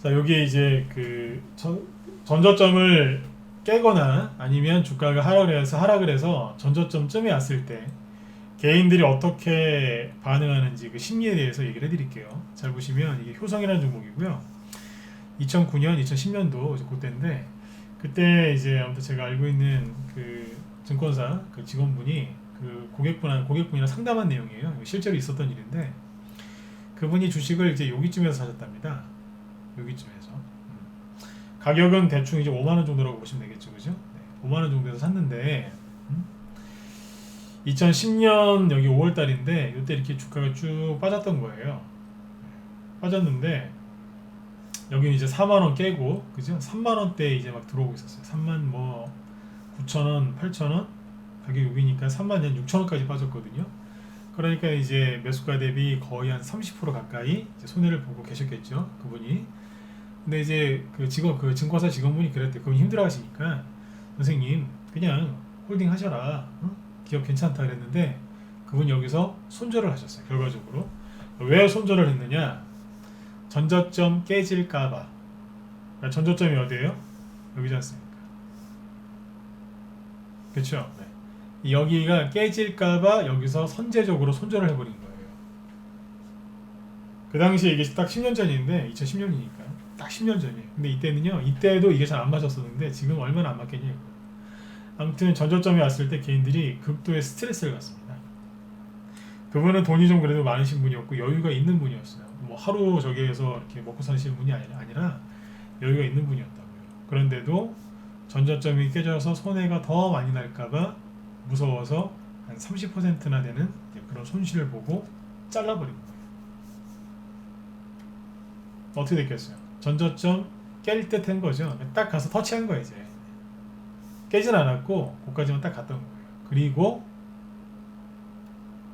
자, 여기 이제 그 전저점을 깨거나 아니면 주가가 하락을 해서 전저점쯤에 왔을 때 개인들이 어떻게 반응하는지 그 심리에 대해서 얘기를 해드릴게요. 잘 보시면 이게 효성이라는 종목이고요. 2009년, 2010년도 그때인데 그때 이제 아무튼 제가 알고 있는 그 증권사 그 직원분이 그 고객분이랑 상담한 내용이에요. 실제로 있었던 일인데 그분이 주식을 이제 여기쯤에서 사셨답니다. 여기쯤에서 가격은 대충 이제 5만 원 정도라고 보시면 되겠죠, 그죠? 네, 5만 원 정도에서 샀는데 2010년 여기 5월 달인데 이때 이렇게 주가가 쭉 빠졌던 거예요. 빠졌는데 여기는 이제 4만 원 깨고 그죠? 3만 원대 이제 막 들어오고 있었어요. 3만 뭐 9천 원, 8천 원 가격 여기니까 3만 한 6천 원까지 빠졌거든요. 그러니까 이제 매수가 대비 거의 한 30% 가까이 이제 손해를 보고 계셨겠죠, 그분이. 근데 이제 그 증권사 직원분이 그랬대요. 그분이 힘들어하시니까 선생님 그냥 홀딩 하셔라. 어? 기업 괜찮다 그랬는데 그분이 여기서 손절을 하셨어요. 결과적으로 왜 손절을 했느냐? 전저점 깨질까봐. 그러니까 전저점이 어디예요? 여기지 않습니까? 그렇죠? 네. 여기가 깨질까봐 여기서 선제적으로 손절을 해버린 거예요. 그 당시에 이게 딱 10년 전인데 2010년이니까 딱 10년 전이에요. 근데 이때는요, 이때도 이게 잘 안 맞았었는데 지금 얼마나 안 맞겠냐 이거. 아무튼 전저점이 왔을 때 개인들이 극도의 스트레스를 받습니다. 그분은 돈이 좀 그래도 많으신 분이었고 여유가 있는 분이었어요. 뭐 하루 저기에서 이렇게 먹고 사시는 분이 아니라 여유가 있는 분이었다고요. 그런데도 전저점이 깨져서 손해가 더 많이 날까봐 무서워서 한 30%나 되는 그런 손실을 보고 잘라버린 거예요. 어떻게 됐겠어요? 전저점 깰 듯 한 거죠. 딱 가서 터치한 거예요. 이제 깨진 않았고 거기까지만 딱 갔던 거예요. 그리고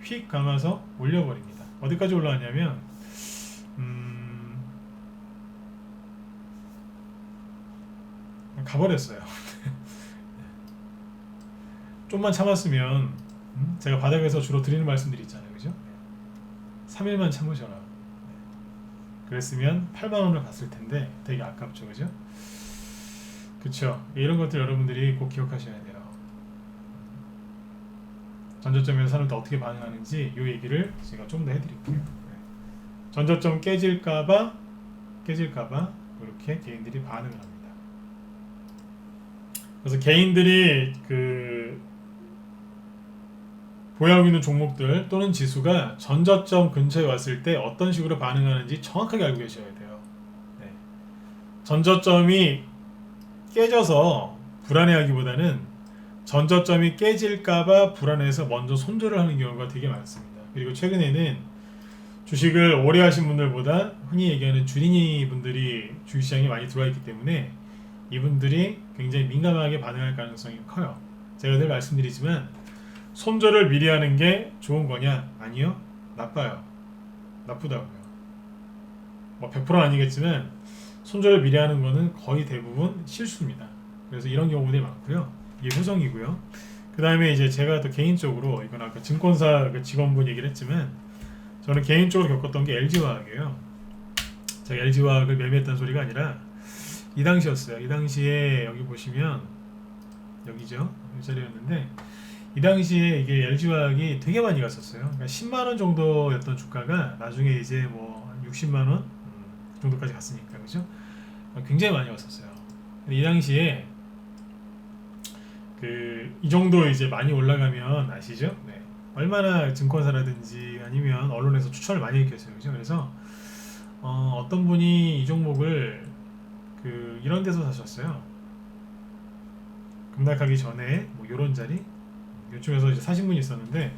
휙 감아서 올려버립니다. 어디까지 올라왔냐면 가버렸어요. 좀만 참았으면 제가 바닥에서 주로 드리는 말씀들이 있잖아요, 그죠? 3일만 참으셔라. 그랬으면 8만 원을 갔을 텐데 되게 아깝죠, 그죠? 그쵸? 이런 것들 여러분들이 꼭 기억하셔야 돼요. 전저점에서 사람들 어떻게 반응하는지 이 얘기를 제가 좀 더 해드릴게요. 전저점 깨질까봐 이렇게 개인들이 반응을 합니다. 그래서 개인들이 그 보유하고 있는 종목들 또는 지수가 전저점 근처에 왔을 때 어떤 식으로 반응하는지 정확하게 알고 계셔야 돼요. 네. 전저점이 깨져서 불안해하기보다는 전저점이 깨질까봐 불안해서 먼저 손절을 하는 경우가 되게 많습니다. 그리고 최근에는 주식을 오래 하신 분들보다 흔히 얘기하는 주린이 분들이 주식시장에 많이 들어와 있기 때문에 이분들이 굉장히 민감하게 반응할 가능성이 커요. 제가 늘 말씀드리지만 손절을 미리 하는 게 좋은 거냐? 아니요. 나빠요. 나쁘다고요. 뭐 100%는 아니겠지만 손절을 미리 하는 거는 거의 대부분 실수입니다. 그래서 이런 경우들이 많고요. 이게 효성이고요. 그 다음에 이제 제가 또 개인적으로 이건 아까 증권사 그 직원분 얘기를 했지만 저는 개인적으로 겪었던 게 LG화학이에요. 제가 LG화학을 매매했다는 소리가 아니라 이 당시였어요. 이 당시에 여기 보시면 여기죠. 이 자리였는데 이 당시에 이게 LG화학이 되게 많이 갔었어요. 그러니까 10만 원 정도였던 주가가 나중에 이제 뭐 60만 원 정도까지 갔으니까 그죠? 굉장히 많이 왔었어요. 근데 이 당시에 이 정도 이제 많이 올라가면 아시죠? 네. 얼마나 증권사라든지 아니면 언론에서 추천을 많이 했겠어요, 그죠? 그래서 어떤 분이 이 종목을 이런 데서 사셨어요. 급락하기 전에 뭐 이런 자리 요즘에서 이제 사신 분이 있었는데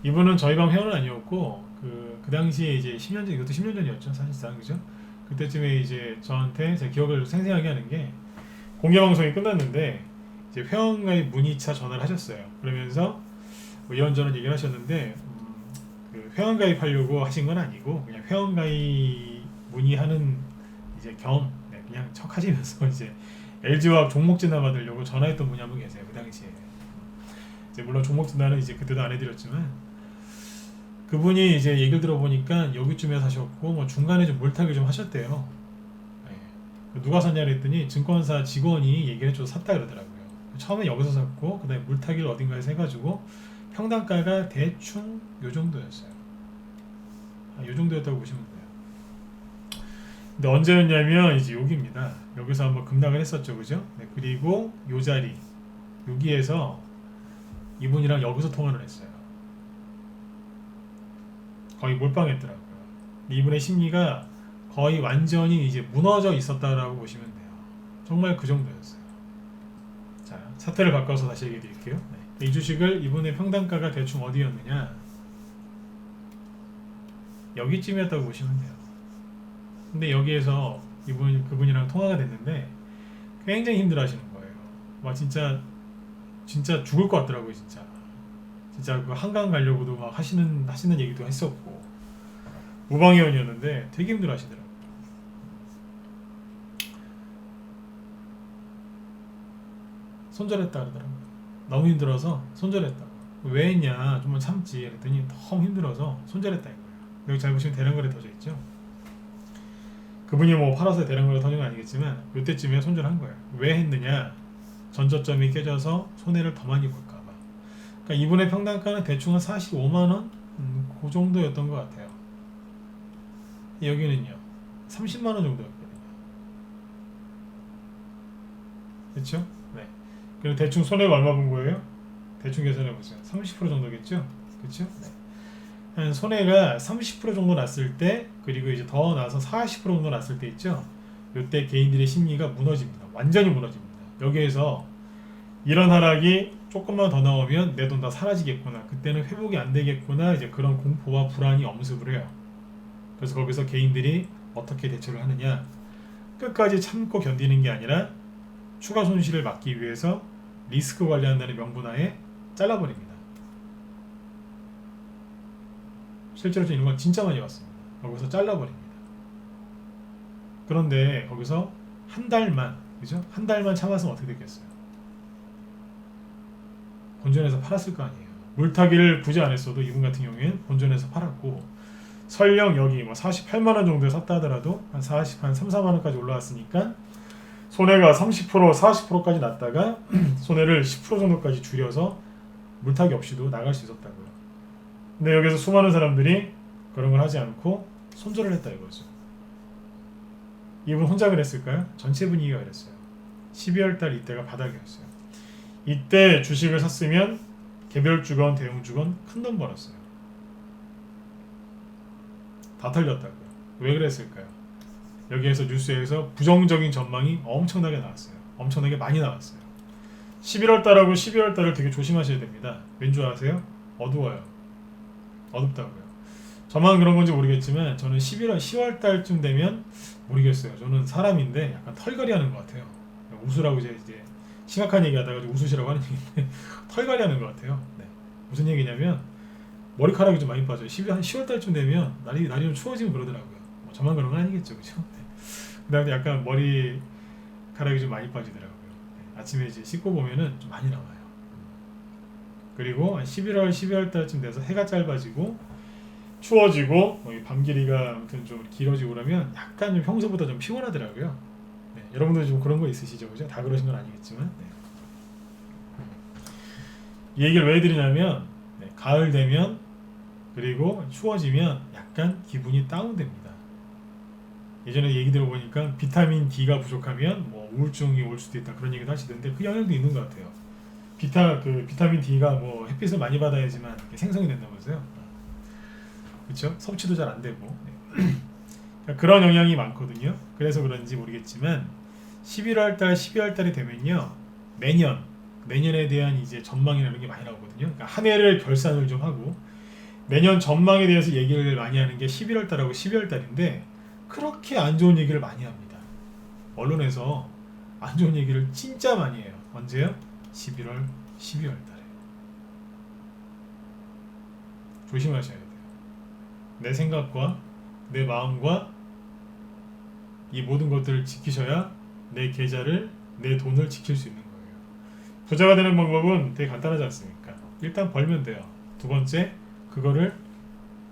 이분은 저희 방 회원은 아니었고 그 당시에 이제 10년 전, 이것도 10년 전이었죠, 사실상 그죠? 그때쯤에 이제 저한테 제 기억을 생생하게 하는 게 공개 방송이 끝났는데 이제 회원가입 문의차 전화를 하셨어요. 그러면서 뭐 이런저런 얘기를 하셨는데 그 회원가입하려고 하신 건 아니고 그냥 회원가입 문의하는 이제 그냥 척 하시면서 이제 LG화학 종목 진단 받으려고 전화했던 분이 한 분 계세요. 그 당시에 이제 물론 종목 진단은 이제 그때도 안 해드렸지만 그분이 이제 얘기를 들어보니까 여기쯤에 사셨고 뭐 중간에 좀 몰타기 좀 하셨대요. 네. 누가 샀냐 그랬더니 증권사 직원이 얘기를 해줘서 샀다 그러더라고요. 처음에 여기서 샀고 그 다음에 물타기를 어딘가에서 해가지고 평단가가 대충 요 정도였어요. 요 정도였다고 보시면 돼요. 근데 언제였냐면 이제 여기입니다. 여기서 한번 급락을 했었죠, 그죠? 네, 그리고 요 자리 여기에서 이분이랑 여기서 통화를 했어요. 거의 몰빵했더라고요. 이분의 심리가 거의 완전히 이제 무너져 있었다라고 보시면 돼요. 정말 그 정도였어요. 자, 사태를 바꿔서 다시 얘기해 드릴게요. 네. 이 주식을 이분의 평단가가 대충 어디였느냐? 여기쯤이었다고 보시면 돼요. 근데 여기에서 그분이랑 통화가 됐는데 굉장히 힘들어하시는 거예요. 막 진짜 죽을 것 같더라고요, 진짜 그 한강 가려고도 막 하시는 얘기도 했었고 무방해원이었는데 되게 힘들어하시더라고요. 손절했다 그러더라고요. 너무 힘들어서 손절했다고. 왜 했냐? 좀만 참지. 그랬더니 너무 힘들어서 손절했다 이거예요. 여기 잘 보시면 대량거래 터져 있죠. 그분이 뭐 팔아서 대량거래 터진 건 아니겠지만 이때쯤에 손절한 거예요. 왜 했느냐? 전저점이 깨져서 손해를 더 많이 볼까봐. 그러니까 이분의 평단가는 대충 한 45만원? 그 정도였던 것 같아요. 여기는요 30만원 정도였거든요. 그렇죠? 네. 그리고 대충 손해가 얼마 본 거예요? 대충 계산해보세요. 30% 정도겠죠? 그렇죠? 네. 한 손해가 30% 정도 났을 때, 그리고 이제 더 나서 40% 정도 났을 때 있죠? 이때 개인들의 심리가 무너집니다. 완전히 무너집니다. 여기에서 이런 하락이 조금만 더 나오면 내 돈 다 사라지겠구나, 그때는 회복이 안 되겠구나, 이제 그런 공포와 불안이 엄습을 해요. 그래서 거기서 개인들이 어떻게 대처를 하느냐, 끝까지 참고 견디는 게 아니라 추가 손실을 막기 위해서 리스크 관리한다는 명분하에 잘라버립니다. 실제로 이런 건 진짜 많이 봤습니다. 거기서 잘라버립니다. 그런데 거기서 한 달만, 그죠? 한 달만 참았으면 어떻게 됐겠어요? 본전에서 팔았을 거 아니에요. 물타기를 굳이 안 했어도 이분 같은 경우에는 본전에서 팔았고, 설령 여기 뭐 48만원 정도에 샀다 하더라도 한 3, 4만원까지 올라왔으니까 손해가 30%, 40%까지 났다가 손해를 10% 정도까지 줄여서 물타기 없이도 나갈 수 있었다고요. 근데 여기서 수많은 사람들이 그런 걸 하지 않고 손절을 했다 이거죠. 이분 혼자 그랬을까요? 전체 분위기가 그랬어요. 12월달 이때가 바닥이었어요. 이때 주식을 샀으면 개별 주건, 대형 주건 큰 돈 벌었어요. 다 털렸다고요. 왜 그랬을까요? 여기에서 뉴스에서 부정적인 전망이 엄청나게 나왔어요. 엄청나게 많이 나왔어요. 11월달하고 12월달을 되게 조심하셔야 됩니다. 왠 줄 아세요? 어두워요. 어둡다고요. 저만 그런 건지 모르겠지만 저는 11월, 10월달쯤 되면 모르겠어요. 저는 사람인데 약간 털거리 하는 것 같아요. 웃으라고 이제 심각한 얘기 하다가 웃으시라고 하는 얘기인데 털거리 하는 것 같아요. 네. 무슨 얘기냐면 머리카락이 좀 많이 빠져요. 한 10월달쯤 되면 날이 좀 추워지면 그러더라고요. 뭐 저만 그런 건 아니겠죠, 그죠? 네. 그 다음에 약간 머리카락이 좀 많이 빠지더라고요. 네. 아침에 이제 씻고 보면은 좀 많이 나와요. 그리고 11월, 12월달쯤 돼서 해가 짧아지고 추워지고 밤 길이가 아무튼 좀 길어지고 그러면 약간 좀 평소보다 좀 피곤하더라고요. 네. 여러분들 좀 그런 거 있으시죠, 그죠? 다 그러신 건 아니겠지만. 네. 이 얘기를 왜 드리냐면 가을 되면 그리고 추워지면 약간 기분이 다운됩니다. 예전에 얘기 들어보니까 비타민 D가 부족하면 뭐 우울증이 올 수도 있다 그런 얘기도 하시던데 그 영향도 있는 것 같아요. 비타민 D가 뭐 햇빛을 많이 받아야지만 생성이 된다면서요. 그렇죠? 섭취도 잘 안 되고 그런 영향이 많거든요. 그래서 그런지 모르겠지만 11월달, 12월달이 되면요 내년에 대한 이제 전망이나 이런 게 많이 나오거든요. 그러니까 한 해를 결산을 좀 하고 내년 전망에 대해서 얘기를 많이 하는 게 11월달하고 12월달인데 그렇게 안 좋은 얘기를 많이 합니다. 언론에서 안 좋은 얘기를 진짜 많이 해요. 언제요? 11월, 12월달에. 조심하셔야 돼요. 내 생각과 내 마음과 이 모든 것들을 지키셔야 내 계좌를, 내 돈을 지킬 수 있는 거예요. 부자가 되는 방법은 되게 간단하지 않습니까? 일단 벌면 돼요. 두 번째, 그거를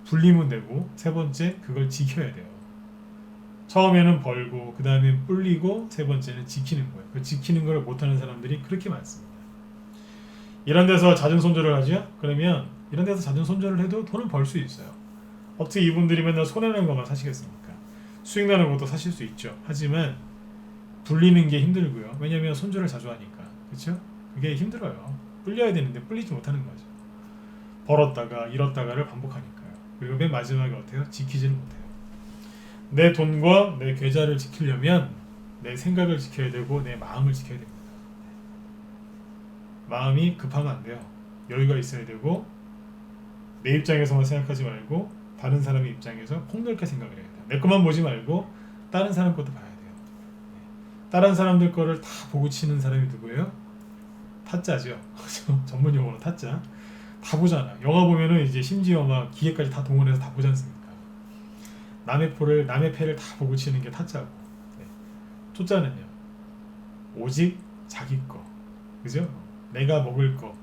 불리면 되고, 세 번째, 그걸 지켜야 돼요. 처음에는 벌고 그 다음에 불리고 세 번째는 지키는 거예요. 그 지키는 걸 못하는 사람들이 그렇게 많습니다. 이런 데서 잦은 손절을 하죠. 그러면 이런 데서 잦은 손절을 해도 돈을 벌 수 있어요. 어떻게 이분들이 맨날 손해나는 것만 사시겠습니까? 수익 나는 것도 사실 수 있죠. 하지만 불리는 게 힘들고요. 왜냐하면 손절을 자주 하니까. 그렇죠? 그게 힘들어요. 불려야 되는데 불리지 못하는 거죠. 벌었다가 잃었다가를 반복하니까요. 그리고 맨 마지막에 어때요? 지키지는 못해요. 내 돈과 내 계좌를 지키려면 내 생각을 지켜야 되고 내 마음을 지켜야 됩니다. 마음이 급하면 안 돼요. 여유가 있어야 되고 내 입장에서만 생각하지 말고 다른 사람의 입장에서 폭넓게 생각을 해야 돼요. 내 것만 보지 말고 다른 사람 것도 봐야 돼요. 다른 사람들 거를 다 보고 치는 사람이 누구예요? 타짜죠. 전문 용어로 타짜. 다 보잖아. 영화 보면은 이제 심지어 막 기계까지 다 동원해서 다 보지 않습니까? 남의 패를 다 보고 치는 게 타짜고. 네. 초짜는요. 오직 자기 거. 그죠? 내가 먹을 거.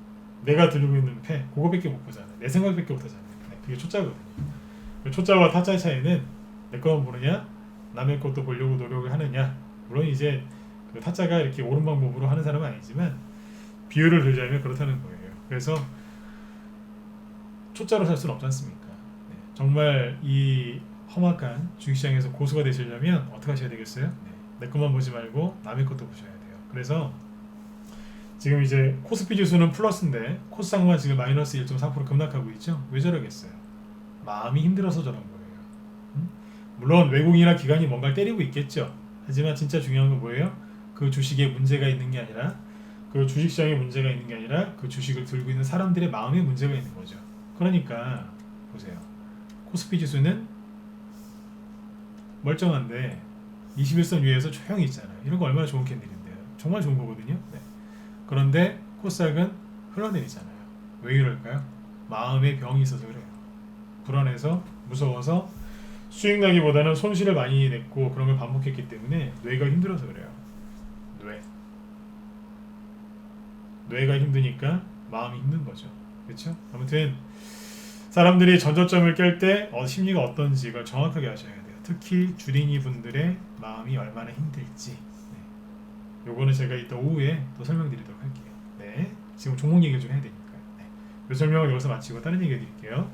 내가 들고 있는 패. 그거밖에 못 보잖아. 내 생각밖에 못 하잖아. 네. 그게 초짜거든요. 초짜와 타짜의 차이는 내 것만 보느냐, 남의 것도 보려고 노력을 하느냐. 물론 이제 그 타짜가 이렇게 옳은 방법으로 하는 사람은 아니지만 비유를 들자면 그렇다는 거예요. 그래서 초짜로 살 수는 없지 않습니까? 네. 정말 이 험악한 주식시장에서 고수가 되시려면 어떻게 하셔야 되겠어요? 네. 내 것만 보지 말고 남의 것도 보셔야 돼요. 그래서 지금 이제 코스피 지수는 플러스인데 코스닥만 지금 마이너스 1.4% 급락하고 있죠. 왜 저러겠어요? 마음이 힘들어서 저런 거예요. 물론 외국인이나 기관이 뭔가를 때리고 있겠죠. 하지만 진짜 중요한 건 뭐예요? 그 주식에 문제가 있는 게 아니라 그 주식시장에 문제가 있는 게 아니라 그 주식을 들고 있는 사람들의 마음에 문제가 있는 거죠. 그러니까 보세요. 코스피 지수는 멀쩡한데 21선 위에서 조용히 있잖아요. 이런 거 얼마나 좋은 캔들인데요. 정말 좋은 거거든요. 네. 그런데 코스닥은 흘러내리잖아요. 왜 이럴까요? 마음에 병이 있어서 그래요. 불안해서 무서워서 수익 나기보다는 손실을 많이 냈고 그런 걸 반복했기 때문에 뇌가 힘들어서 그래요. 뇌가 힘드니까 마음이 힘든 거죠. 그렇죠? 아무튼 사람들이 전저점을 깰 때 심리가 어떤지 이걸 정확하게 아셔야 돼요. 특히 주린이 분들의 마음이 얼마나 힘들지. 네. 요거는 제가 이따 오후에 또 설명드리도록 할게요. 네. 지금 종목 얘기를 좀 해야 되니까요. 네. 이 설명을 여기서 마치고 다른 얘기 해드릴게요.